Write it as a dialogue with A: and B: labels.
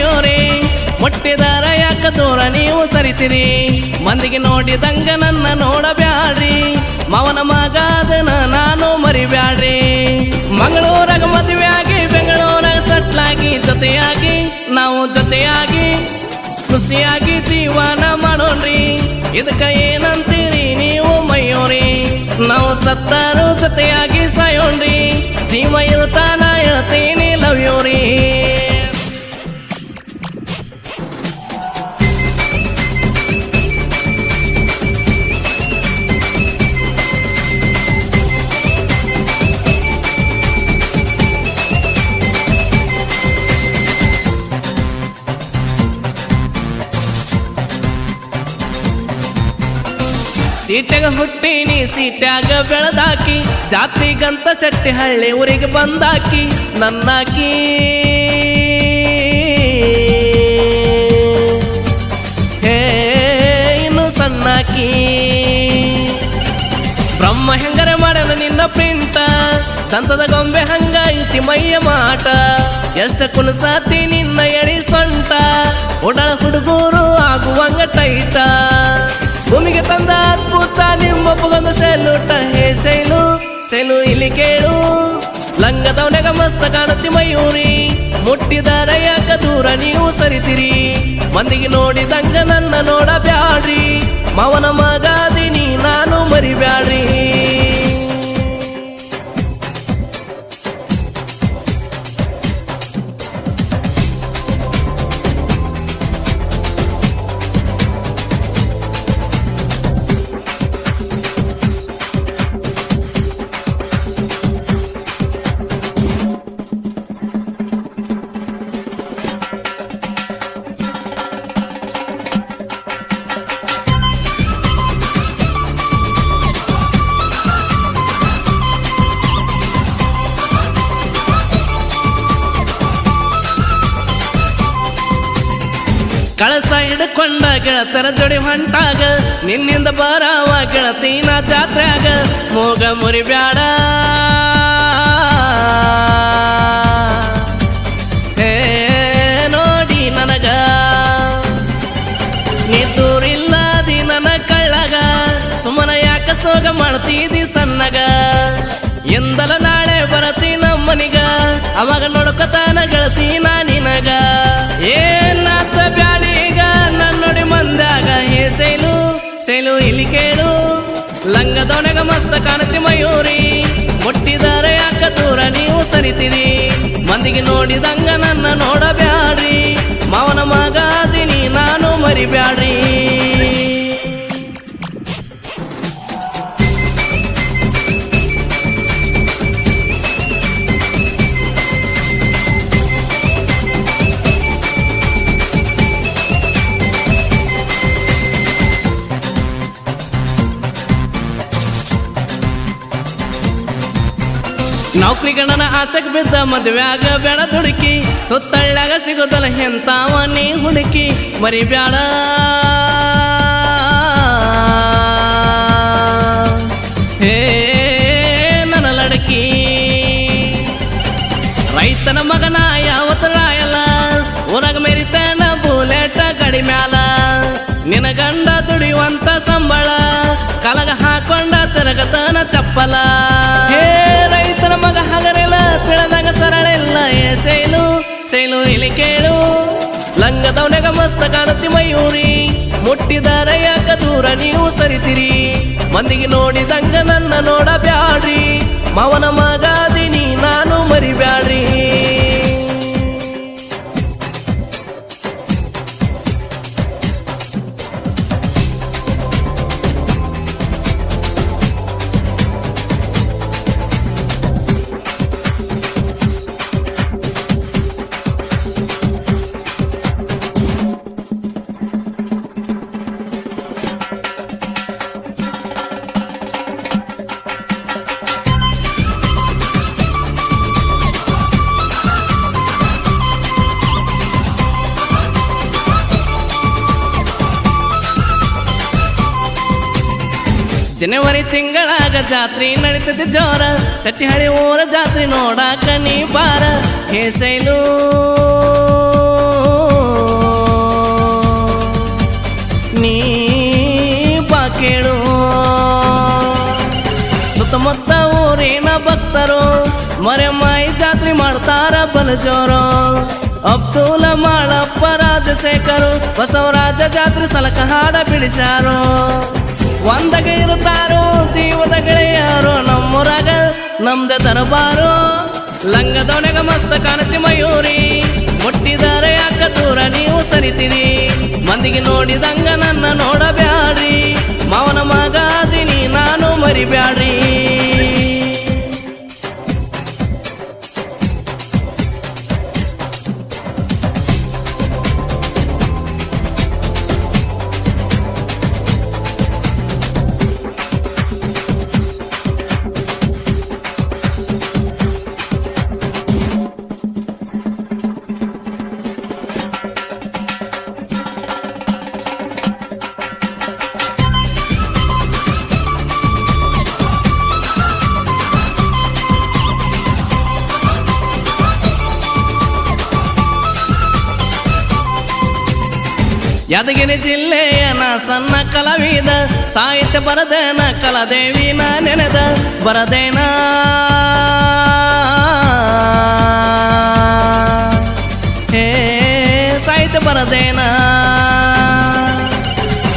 A: ಮಯೂರಿ ಮುಟ್ಟಿದಾರ ಯಾಕ ದೂರ ನೀವು ಸರಿತಿರಿ ಮಂದಿಗೆ ನೋಡಿದಂಗ ನನ್ನ ನೋಡಬ್ಯಾಡ್ರಿ ಮಾವನ ಮಗಾದನ ನಾನು ಮರಿಬ್ಯಾಡ್ರಿ ಮಂಗಳೂರಾಗ ಮದುವೆಯಾಗಿ ಬೆಂಗಳೂರಾಗ ಸಟ್ಲಾಗಿ ಜೊತೆಯಾಗಿ ನಾವು ಜೊತೆಯಾಗಿ ಖುಷಿಯಾಗಿ ಜೀವನ ಮಾಡೋಣ್ರಿ ಇದಕ್ಕ ಏನಂತೀರಿ ನೀವು ಮಯೂರಿ ನಾವು ಸತ್ತಾರು ಜೊತೆಯಾಗಿ ಸಾಯೋಣ್ರಿ ಜೀವ ಇರುತ್ತಾನ ಹೇಳ್ತೀನಿ ಲವ್ ಯು ರೀ ಸೀಟ್ಯಾಗ ಹುಟ್ಟಿನಿ ಸೀಟ್ಯಾಗ ಬೆಳೆದಾಕಿ ಜಾತ್ರಿಗಂತ ಸೆಟ್ಟಿ ಹಳ್ಳಿ ಊರಿಗೆ ಬಂದಾಕಿ ನನ್ನಾಕಿ ಹೇ ಇನ್ನು ಸಣ್ಣಾಕಿ ಬ್ರಹ್ಮ ಹೆಂಗರೆ ಮಾಡ್ಯಾನ ನಿನ್ನ ಪ್ರಿಂಟ ದಂತದ ಗೊಂಬೆ ಹಂಗ ಐತಿ ಮೈಯ ಮಾಟ ಎಷ್ಟ ಕುಣಸಾತಿ ನಿನ್ನ ಎಳಿ ಸೊಂಟ ಓಡಾಳ ಹುಡುಗರು ಆಗುವಂಗ ಟೈಟ ಭೂಮಿಗೆ ತಂದ ಅದ್ಭುತ ನಿಮ್ಮಪ್ಪಗೊಂದು ಸೆಲೂಟ ಹೇ ಸೈಲು ಸೆಲು ಇಲ್ಲಿ ಕೇಳು ಲಂಗದವನೆಗ ಮಸ್ತ ಕಾಣುತ್ತಿ ಮಯೂರಿ ಮುಟ್ಟಿದಾರ ಯಾಕ ದೂರ ನೀವು ಸರಿತಿರಿ ಮಂದಿಗೆ ನೋಡಿದಂಗ ನನ್ನ ನೋಡಬ್ಯಾಡ್ರಿ ಮಾವನ ಮಗಾದಿನಿ ನಾನು ಮರಿಬ್ಯಾಡ್ರಿ ಕಳಸ ಹಿಡ್ಕೊಂಡ ಗೆಳತರ ಜೋಡಿ ಹೊಂಟಾಗ ನಿನ್ನಿಂದ ಬರಾವ ಗೆಳತಿನ ಜಾತ್ರ್ಯಾಗ ಮೋಗ ಮುರಿಬ್ಯಾಡ ಹೇ ನೋಡಿ ನನಗ ನೀ ದೂರಿಲ್ಲದಿ ನನ್ನ ಕಳ್ಳಗ ಸುಮನ ಯಾಕ ಸೋಗ ಮಾಡ್ತಿದಿ ಸಣ್ಣಗ ಎಂದಲ ನಾಳೆ ಬರತಿ ನಮ್ಮನಿಗ ಅವಾಗ ನೋಡ್ಕೊತಾನ ಗೆಳತಿನ ನಿನಗ ಏನಾತ ಬ್ಯಾಡೀಗ ನನ್ನೊಡಿ ಮಂದಾಗ ಹೇ ಸೈಲು ಸೈಲು ಇಲ್ಲಿ ಕೇಳು ಲಂಗದವನೆಗ ಮಸ್ತ ಕಾಣುತ್ತಿ ಮಯೂರಿ ಮುಟ್ಟಿದಾರ ಯಾಕ ದೂರ ನೀವು ಸರಿತಿರಿ ಮಂದಿಗೆ ನೋಡಿದಂಗ ನನ್ನ ನೋಡಬ್ಯಾಡ್ರಿ ಮಾವನ ಮಗಾದಿನಿ ನಾನು ಮರಿಬ್ಯಾಡ್ರಿ ನೌಕರಿಗಣನ ಆಸೆಗ್ ಬಿದ್ದ ಮದುವೆಯಾಗ ಬೇಡ ದುಡುಕಿ ಸುತ್ತಳ್ಳ್ಯಾಗ ಸಿಗೋದಲ್ಲ ಎಂತಾವ ನೀ ಹುಡುಕಿ ಮರಿಬ್ಯಾಡ ಹೇ ನನ್ನ ಲಡಕಿ ರೈತನ ಮಗನ ಯಾವತ್ತು ರಾಯಲ್ಲ ಊರಾಗ ಮೆರಿತಾನ ಬುಲೆಟ ಗಡಿ ಮ್ಯಾಲ ನಿನ ಗಂಡ ದುಡಿಯುವಂತ ಸಂಬಳ ಕಲಗ ಹಾಕೊಂಡ ತಿರಗತನ ಚಪ್ಪಲ ಹೇ ರೈತನ ಮಗ ಹಗರೆಲ್ಲ ತಿಳದಾಗ ಸರಳೆಲ್ಲ ಏ ಸೈಲು ಸೈಲು ಇಲ್ಲಿ ಕೇಳು ಲಂಗದವನೆಗ ಮಸ್ತ ಕಾಣುತ್ತಿ ಮಯೂರಿ ಮುಟ್ಟಿದಾರ ಯಾಕ ದೂರ ನೀವು ಸರಿತಿರಿ ಮಂದಿಗೆ ನೋಡಿದಂಗ ನನ್ನ ನೋಡಬ್ಯಾಡ್ರಿ ಮಾವನ ಮಗಾದಿನಿ ನಾನು ಮರಿಬ್ಯಾಡ್ರಿ ಜನವರಿ ತಿಂಗಳಾಗ ಜಾತ್ರೆ ನಡೀತದೆ ಜೋರ ಸಟ್ಟಿಹಳ್ಳಿ ಊರ ಜಾತ್ರೆ ನೋಡಾಕ ನೀ ಬಾರ ಹೇ ಸೈಲು ಹಾಡಲು ಜೋರು ಅಬ್ದುಲ್ ಮಾಳಪ್ಪ ರಾಜಶೇಖರು ಬಸವರಾಜ ಜಾತ್ರೆ ಸಲಕ ಹಾಡ ಬಿಡಿಸ್ಯಾರು ಒಂದಾಗ ಇರುತ್ತಾರೋ ಜೀವದ ಗೆಳೆಯರು ನಮ್ಮೂರಾಗ ನಮ್ದ ದರಬಾರು ಲಂಗದೊಣಗ ಮಸ್ತ ಕಾಣತಿ ಮಯೂರಿ ಮುಟ್ಟಿದರೆ ಯಾಕ ದೂರ ನೀವು ಸರಿತೀರಿ ಮಂದಿಗೆ ನೋಡಿದಂಗ ನನ್ನ ನೋಡಬ್ಯಾಡ್ರಿ ಮಾವನ ಮಗ ಅದೀನಿ ನಾನು ಮರಿಬ್ಯಾಡ್ರಿ ಯಾದಗಿರಿ ಜಿಲ್ಲೆಯ ನಾ ಸಣ್ಣ ಕಲಾವಿದ ಸಾಹಿತ್ಯ ಬರದೇನ ಕಲಾದೇವಿನ ನೆನೆದ ಬರದೇನ ಹೇ ಸಾಹಿತ್ಯ ಬರದೇನ